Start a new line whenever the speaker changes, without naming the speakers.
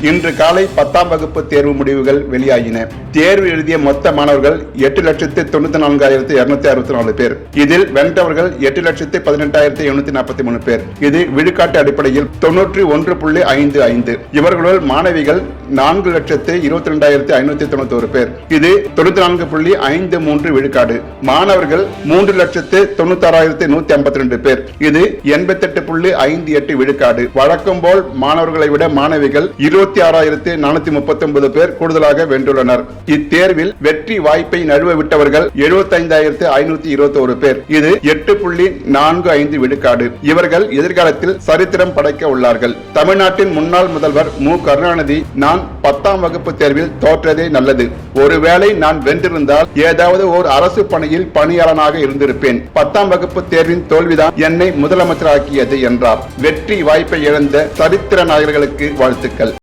இன்று காலை 10ஆம் வகுப்பு தேர்வு முடிவுகள் வெளியாகின. தேர்வு எழுதிய மொத்த மாணவர்கள் 8,94,264 பேர். இதில் வென்றவர்கள் 8,18,743 பேர். இது விழுக்காட்டு அடிப்படையில் 91.55. இவர்களுள் மாணவிகள் 4,22,591 பேர். இது 94.53 விழுக்காடு. மாணவர்கள் 3,96,152 பேர். இது 88.58 விழுக்காடு. வழக்கம் போல் மாணவர்களை விட மாணவிகள் 26,439 பேர் கூடுதலாக வென்றுள்ளனர். இத்தேர்வில் வெற்றி வாய்ப்பை நழுவ விட்டவர்கள் 75,521 பேர். இது 8.45 விழுக்காடு. இவர்கள் எதிர்காலத்தில் சரித்திரம் படைக்க உள்ளார்கள். தமிழ்நாட்டின் முன்னாள் முதல்வர் மு. கருணாநிதி, நான் 10ஆம் வகுப்பு தேர்வில் தோற்றதே நல்லது. ஒருவேளை நான் வென்றிருந்தால் ஏதாவது ஓர் அரசு பணியில் பணியாளனாக இருந்திருப்பேன். 10ஆம் வகுப்பு தேர்வின் தோல்விதான் என்னை முதலமைச்சராக்கியது என்றார். வெற்றி வாய்ப்பை இழந்த சரித்திர நாயகர்களுக்கு வாழ்த்துக்கள்.